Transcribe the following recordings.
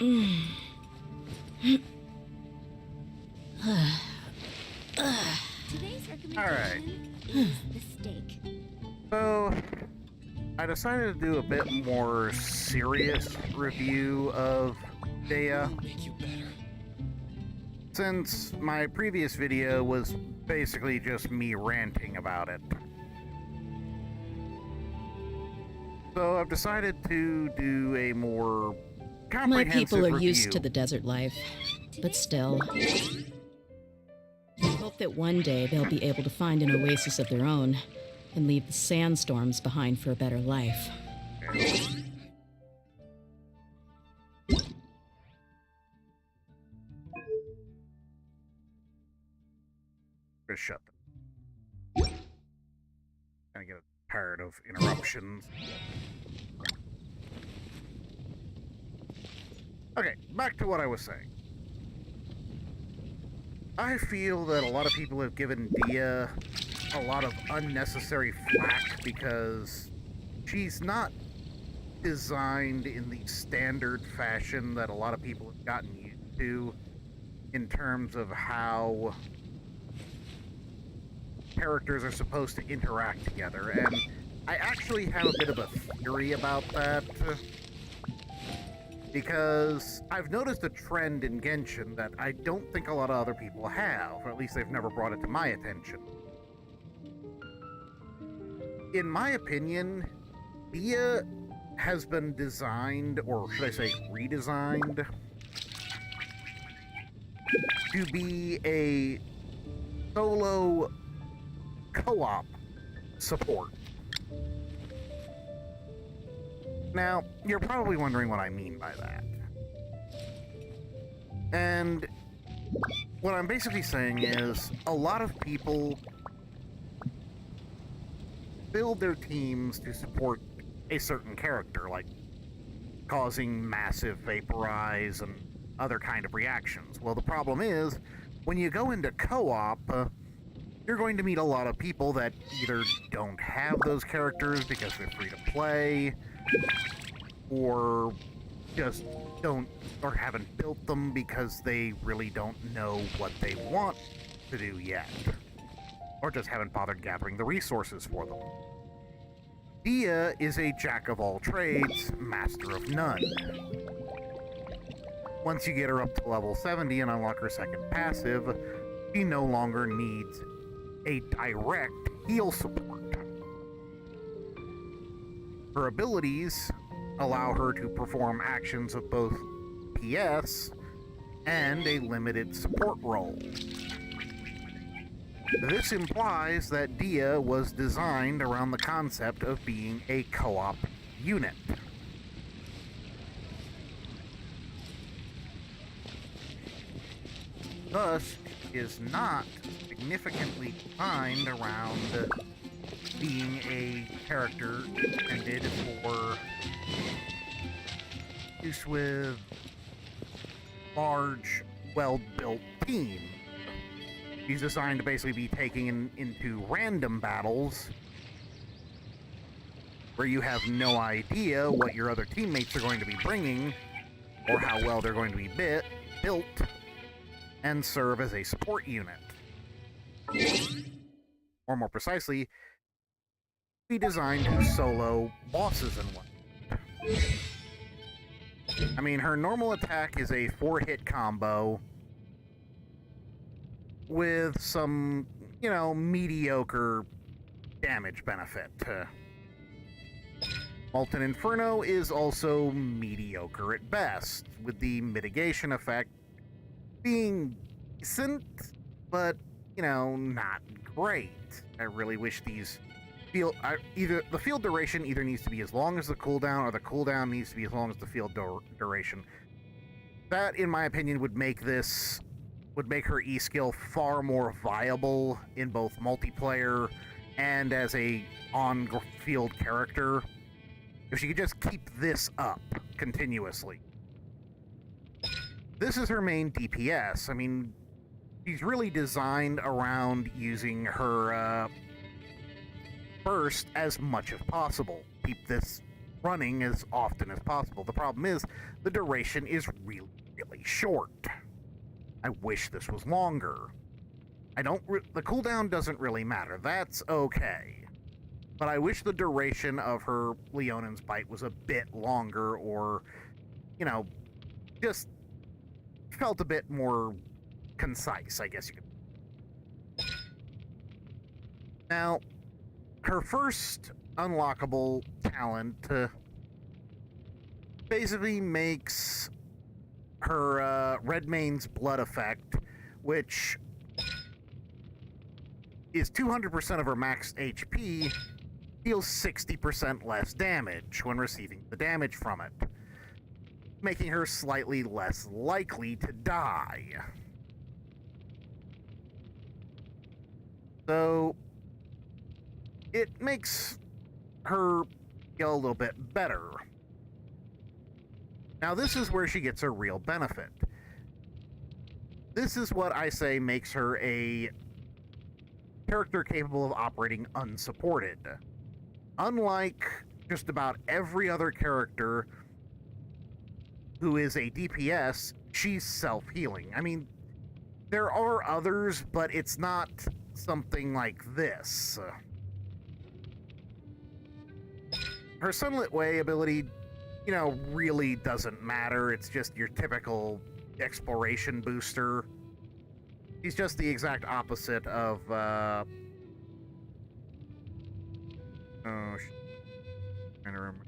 Today's Alright. is the steak. So, I decided to do a bit more serious review of Dehya, since my previous video was basically just me ranting about it. So I've decided to do a more My comprehensive people are review. used to the desert life, but still. I hope that one day they'll be able to find an oasis of their own and leave the sandstorms behind for a better life. Just shut them. Kinda get tired of interruptions. Okay, back to what I was saying. I feel that a lot of people have given Dehya a lot of unnecessary flack because she's not designed in the standard fashion that a lot of people have gotten used to in terms of how characters are supposed to interact together, and I actually have a bit of a theory about that, because I've noticed a trend in Genshin that I don't think a lot of other people have, or at least they've never brought it to my attention. In my opinion, Dehya has been designed, or should I say redesigned, to be a solo co-op support. Now, you're probably wondering what I mean by that. And what I'm basically saying is, a lot of people build their teams to support a certain character, like causing massive vaporize and other kind of reactions. Well, the problem is, when you go into co-op, you're going to meet a lot of people that either don't have those characters because they're free to play, or just don't, or haven't built them because they really don't know what they want to do yet, or just haven't bothered gathering the resources for them. Dehya is a jack of all trades, master of none. Once you get her up to level 70 and unlock her second passive, she no longer needs a direct heal support. Her abilities allow her to perform actions of both PS and a limited support role. This implies that Dehya was designed around the concept of being a co-op unit. Thus, it is not significantly designed around being a character intended for use with large, well-built teams. He's designed to basically be taken into random battles where you have no idea what your other teammates are going to be bringing or how well they're going to be built, and serve as a support unit. Or more precisely, be designed to solo bosses and whatnot. I mean, her normal attack is a 4-hit combo with some, mediocre damage benefit. Molten Inferno is also mediocre at best, with the mitigation effect being decent, but, not great. I really wish these either the field duration either needs to be as long as the cooldown, or the cooldown needs to be as long as the field duration. That, in my opinion, would make her E-skill far more viable in both multiplayer and as a on-field character. If she could just keep this up continuously. This is her main DPS. I mean, she's really designed around using her burst as much as possible. Keep this running as often as possible. The problem is the duration is really, really short. I wish this was longer. The cooldown doesn't really matter. That's okay. But I wish the duration of her Leonan's bite was a bit longer, or, you know, just felt a bit more concise, I guess you could. Now, her first unlockable talent basically makes her Redmane's Blood effect, which is 200% of her max HP, deals 60% less damage when receiving the damage from it, making her slightly less likely to die. So it makes her feel a little bit better. Now this is where she gets her real benefit. This is what I say makes her a character capable of operating unsupported. Unlike just about every other character who is a DPS, she's self-healing. I mean, there are others, but it's not something like this. Her Sunlit Way ability, you know, really doesn't matter. It's just your typical exploration booster. He's just the exact opposite of, trying to remember.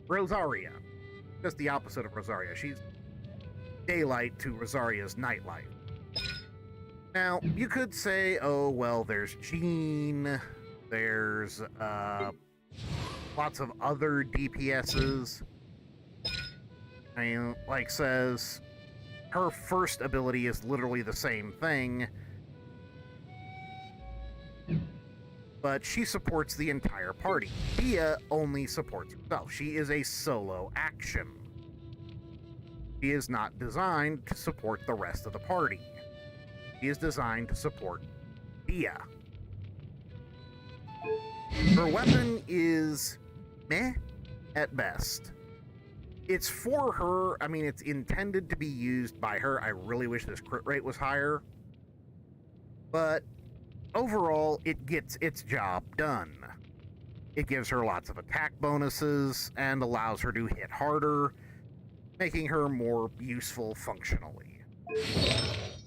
Rosaria. Just the opposite of Rosaria. She's daylight to Rosaria's nightlight. Now, you could say, oh, well, there's Jean, there's, lots of other DPSs. I mean, like says, her first ability is literally the same thing, but she supports the entire party. Dehya only supports herself. She is a solo action. She is not designed to support the rest of the party. She is designed to support Dehya. Her weapon is meh at best. It's for her. I mean, it's intended to be used by her. I really wish this crit rate was higher. But overall, it gets its job done. It gives her lots of attack bonuses and allows her to hit harder, making her more useful functionally.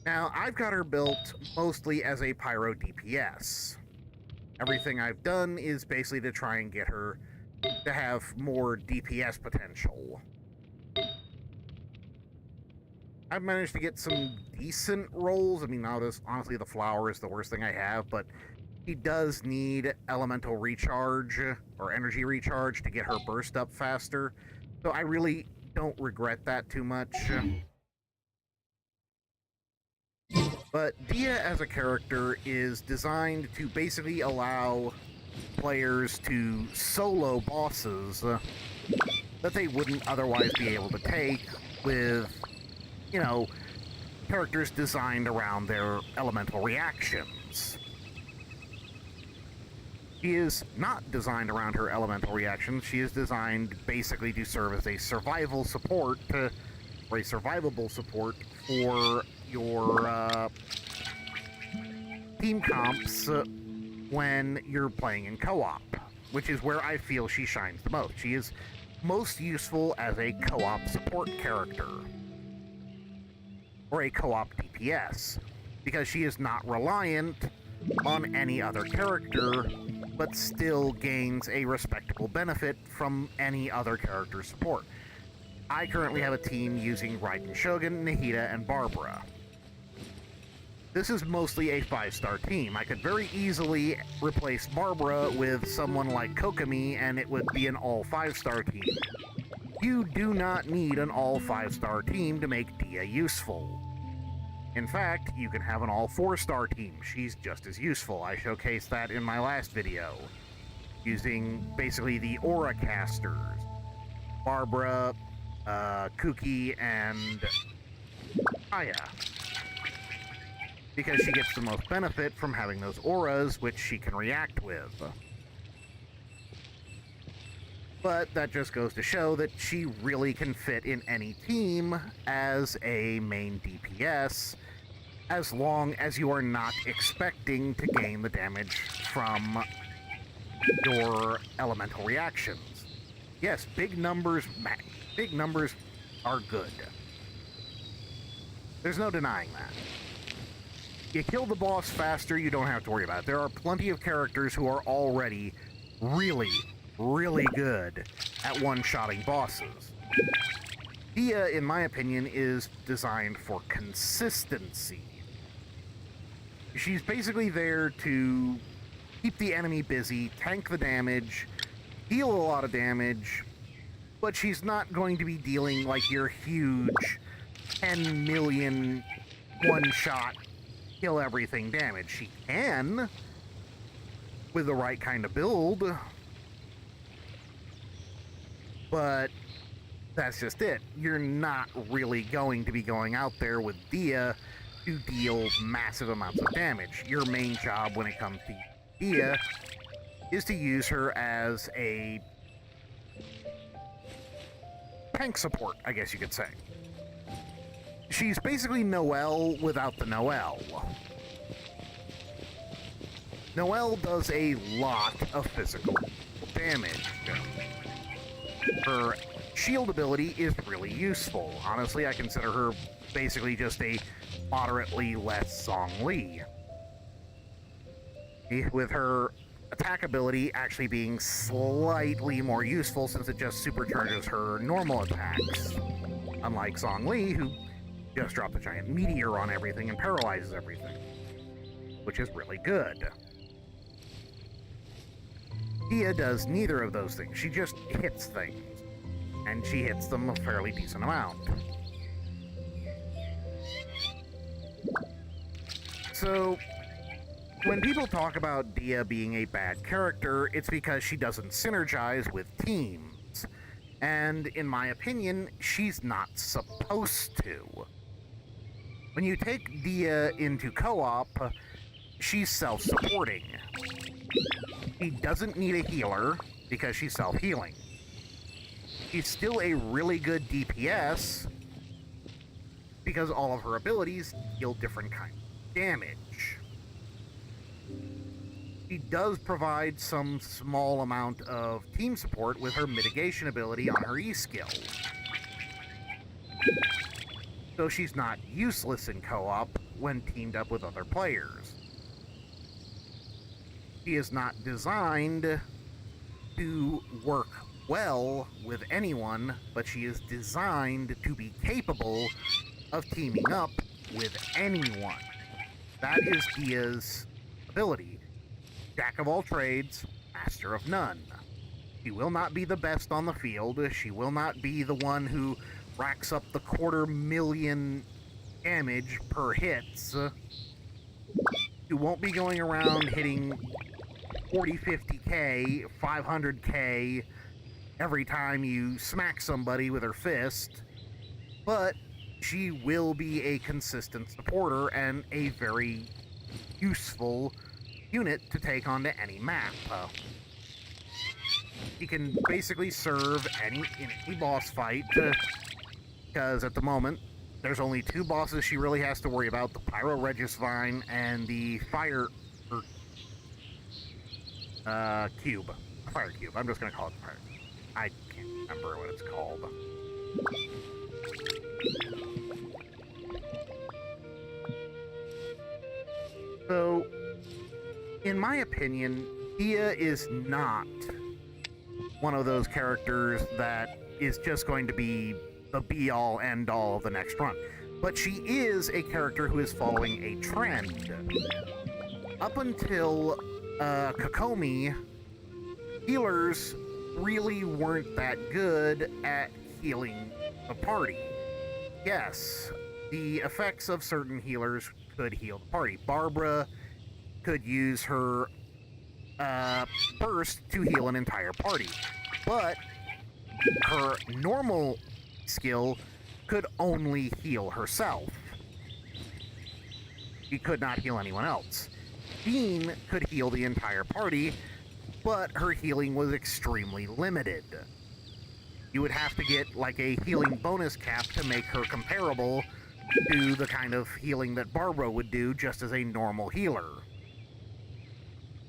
Now, I've got her built mostly as a pyro DPS. Everything I've done is basically to try and get her to have more DPS potential. I've managed to get some decent rolls. I mean, honestly, the flower is the worst thing I have, but she does need elemental recharge or energy recharge to get her burst up faster. So I really don't regret that too much. But Dehya as a character is designed to basically allow players to solo bosses that they wouldn't otherwise be able to take with, you know, characters designed around their elemental reactions. She is not designed around her elemental reactions. She is designed basically to serve as a survival support, or a survivable support for your team comps when you're playing in co-op, which is where I feel she shines the most. She is most useful as a co-op support character, or a co-op DPS, because she is not reliant on any other character, but still gains a respectable benefit from any other character's support. I currently have a team using Raiden Shogun, Nahida, and Barbara. This is mostly a 5-star team. I could very easily replace Barbara with someone like Kokomi, and it would be an all 5-star team. You do not need an all 5-star team to make Dehya useful. In fact, you can have an all 4-star team. She's just as useful. I showcased that in my last video, using basically the aura casters. Barbara, Kuki, and Aya. Because she gets the most benefit from having those auras, which she can react with. But that just goes to show that she really can fit in any team as a main DPS, as long as you are not expecting to gain the damage from your elemental reactions. Yes, big numbers are good. There's no denying that. You kill the boss faster, you don't have to worry about it. There are plenty of characters who are already really, really good at one-shotting bosses. Dehya, in my opinion, is designed for consistency. She's basically there to keep the enemy busy, tank the damage, deal a lot of damage, but she's not going to be dealing like your huge 10 million one-shot kill everything damage. She can, with the right kind of build, but that's just it. You're not really going to be going out there with Dehya to deal massive amounts of damage. Your main job when it comes to Dehya is to use her as a tank support, I guess you could say. She's basically Noelle without the Noelle. Noelle does a lot of physical damage. Her shield ability is really useful. Honestly, I consider her basically just a moderately less Zhongli, with her attack ability actually being slightly more useful since it just supercharges her normal attacks. Unlike Zhongli, who just dropped a giant meteor on everything and paralyzes everything, which is really good. Dehya does neither of those things. She just hits things, and she hits them a fairly decent amount. So, when people talk about Dehya being a bad character, it's because she doesn't synergize with teams. And in my opinion, she's not supposed to. When you take Dehya into co-op, she's self-supporting. She doesn't need a healer because she's self-healing. She's still a really good DPS because all of her abilities deal different kinds of damage. She does provide some small amount of team support with her mitigation ability on her E skill. So she's not useless in co-op when teamed up with other players. She is not designed to work well with anyone, but she is designed to be capable of teaming up with anyone. That is Dehya's ability. Jack of all trades, master of none. She will not be the best on the field. She will not be the one who racks up the 250,000 damage per hits. You won't be going around hitting 40, 50k, 500k every time you smack somebody with her fist, but she will be a consistent supporter and a very useful unit to take onto any map. She can basically serve in any boss fight, because at the moment, there's only two bosses she really has to worry about, the Pyro Regisvine and the Fire Cube. Fire Cube. I'm just going to call it the Fire Cube. I can't remember what it's called. So, in my opinion, Dehya is not one of those characters that is just going to be the be-all, end-all of the next run. But she is a character who is following a trend. Up until Kokomi, healers really weren't that good at healing the party. Yes, the effects of certain healers could heal the party. Barbara could use her burst to heal an entire party, but her normal skill could only heal herself. She could not heal anyone else. Jean could heal the entire party, but her healing was extremely limited. You would have to get like a healing bonus cap to make her comparable to the kind of healing that Barbara would do just as a normal healer.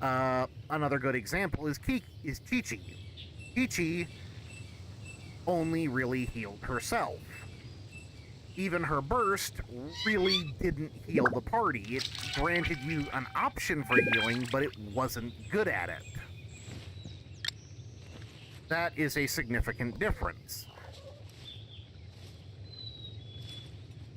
Another good example is Chi-Chi. Chi-Chi only really healed herself. Even her burst really didn't heal the party. It granted you an option for healing, but it wasn't good at it. That is a significant difference.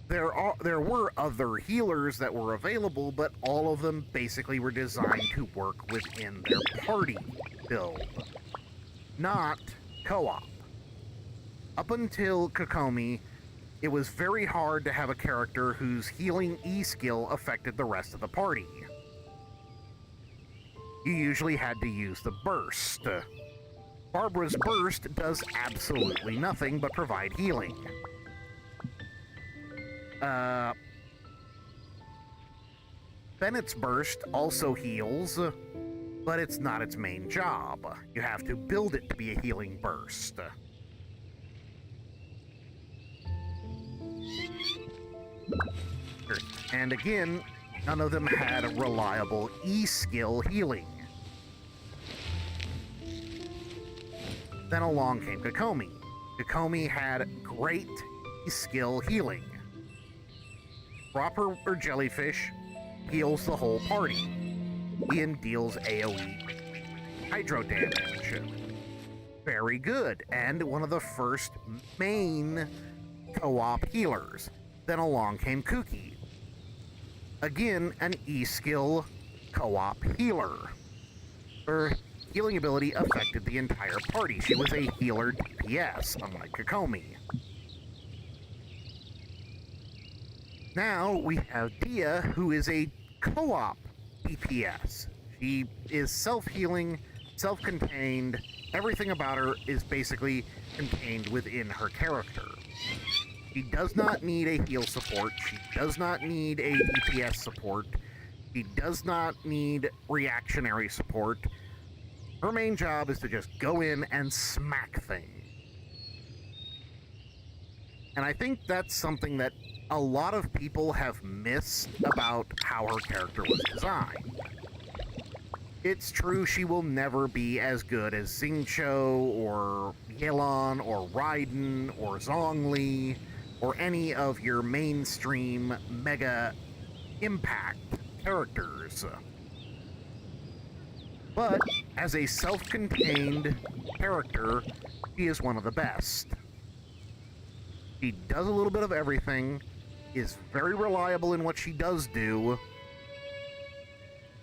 There were other healers that were available, but all of them basically were designed to work within their party build, not co-op. Up until Kokomi, it was very hard to have a character whose healing E skill affected the rest of the party. You usually had to use the burst. Barbara's burst does absolutely nothing but provide healing. Bennett's burst also heals, but it's not its main job. You have to build it to be a healing burst. And again, none of them had a reliable E-skill healing. Then along came Kokomi. Kokomi had great E-skill healing. Dropper or Jellyfish heals the whole party. Ian deals AoE hydro damage. Very good, and one of the first main co-op healers. Then along came Kuki. Again, an E-skill co-op healer. Her healing ability affected the entire party. She was a healer DPS, unlike Kokomi. Now we have Dehya, who is a co-op DPS. She is self-healing, self-contained. Everything about her is basically contained within her character. She does not need a heal support. She does not need a DPS support. She does not need reactionary support. Her main job is to just go in and smack things. And I think that's something that a lot of people have missed about how her character was designed. It's true she will never be as good as Xingqiu or Yelan or Raiden or Zhongli or any of your mainstream mega impact characters. But as a self-contained character, she is one of the best. She does a little bit of everything, is very reliable in what she does do,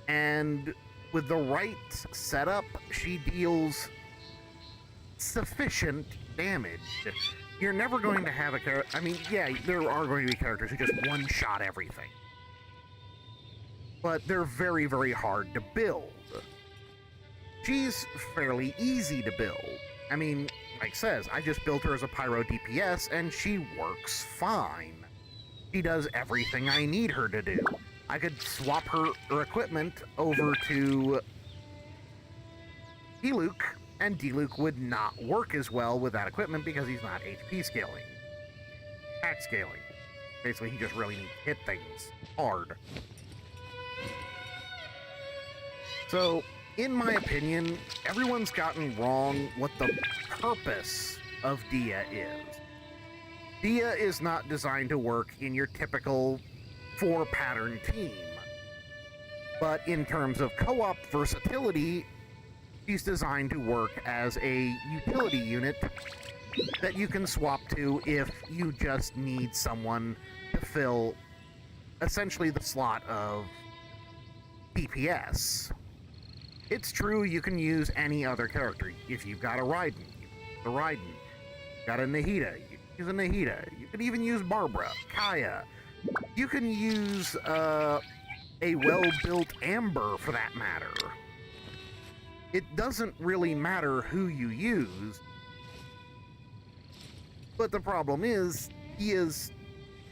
and with the right setup, she deals sufficient damage. You're never going to have a character... I mean, yeah, there are going to be characters who just one-shot everything. But they're very, very hard to build. She's fairly easy to build. I mean, like says, I just built her as a pyro DPS, and she works fine. She does everything I need her to do. I could swap her equipment over to Diluc, and Diluc would not work as well with that equipment because he's not HP scaling. Attack scaling. Basically, he just really needs to hit things hard. So, in my opinion, everyone's gotten wrong what the purpose of Dehya is. Dehya is not designed to work in your typical 4-pattern team. But in terms of co-op versatility, she's designed to work as a utility unit that you can swap to if you just need someone to fill essentially the slot of DPS. It's true you can use any other character. If you've got a Raiden, you use a Raiden. Got a Nahida, you can use a Nahida. You can even use Barbara, Kaya. You can use a well-built Amber for that matter. It doesn't really matter who you use. But the problem is, he is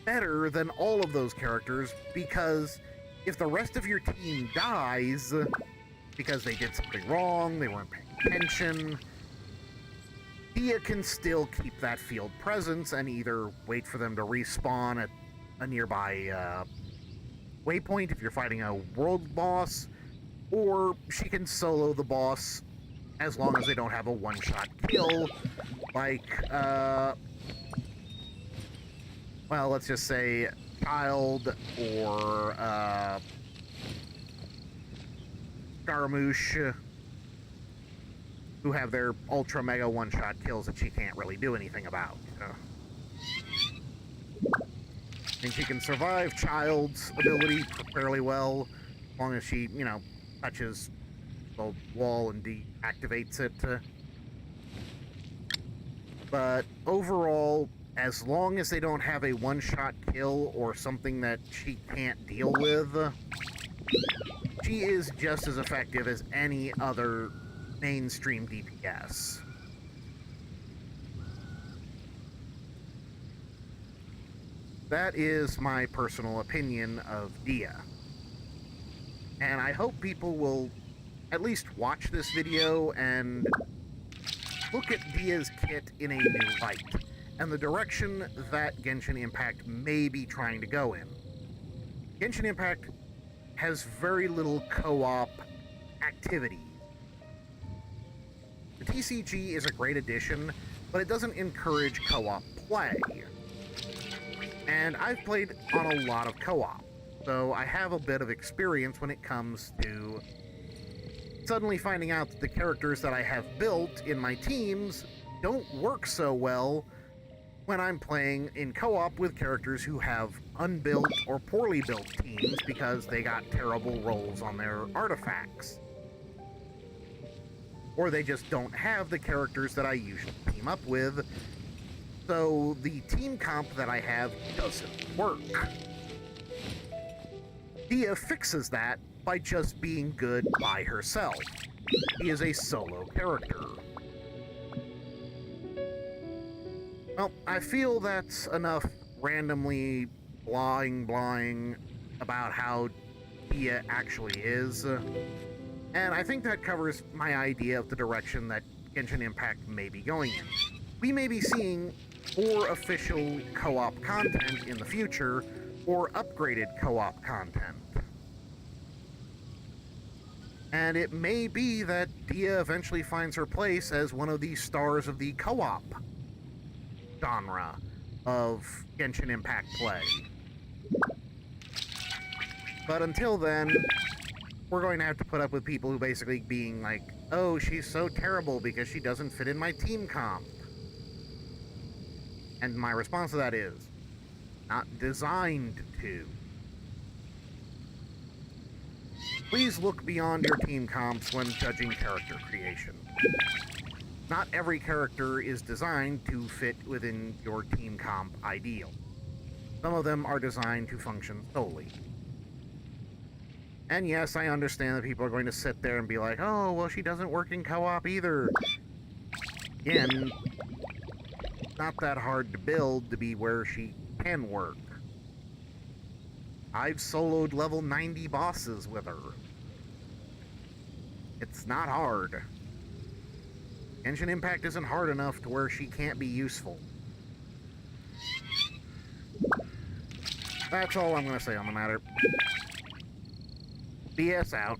better than all of those characters because if the rest of your team dies because they did something wrong, they weren't paying attention, Dehya can still keep that field presence and either wait for them to respawn at a nearby waypoint if you're fighting a world boss, or she can solo the boss as long as they don't have a one-shot kill, like, well, let's just say Child or Scaramouche, who have their ultra mega one-shot kills that she can't really do anything about. And she can survive Child's ability fairly well, as long as she, you know, touches the wall and deactivates it. But overall, as long as they don't have a one-shot kill or something that she can't deal with, she is just as effective as any other mainstream DPS. That is my personal opinion of Dehya. And I hope people will at least watch this video and look at Dehya's kit in a new light, and the direction that Genshin Impact may be trying to go in. Genshin Impact has very little co-op activity. The TCG is a great addition, but it doesn't encourage co-op play. And I've played on a lot of co-op, so I have a bit of experience when it comes to suddenly finding out that the characters that I have built in my teams don't work so well when I'm playing in co-op with characters who have unbuilt or poorly built teams because they got terrible rolls on their artifacts. Or they just don't have the characters that I usually team up with, so the team comp that I have doesn't work. Dehya fixes that by just being good by herself. He is a solo character. Well, I feel that's enough randomly blahing about how Dehya actually is. And I think that covers my idea of the direction that Genshin Impact may be going in. We may be seeing more official co-op content in the future, or upgraded co-op content. And it may be that Dehya eventually finds her place as one of the stars of the co-op genre of Genshin Impact play. But until then, we're going to have to put up with people who basically being like, oh, she's so terrible because she doesn't fit in my team comp. And my response to that is, not designed to. Please look beyond your team comps when judging character creation. Not every character is designed to fit within your team comp ideal. Some of them are designed to function solely. And yes, I understand that people are going to sit there and be like, oh, well, she doesn't work in co-op either. Again, it's not that hard to build to be where she can work. I've soloed level 90 bosses with her. It's not hard. Genshin Impact isn't hard enough to where she can't be useful. That's all I'm going to say on the matter. B.S. out.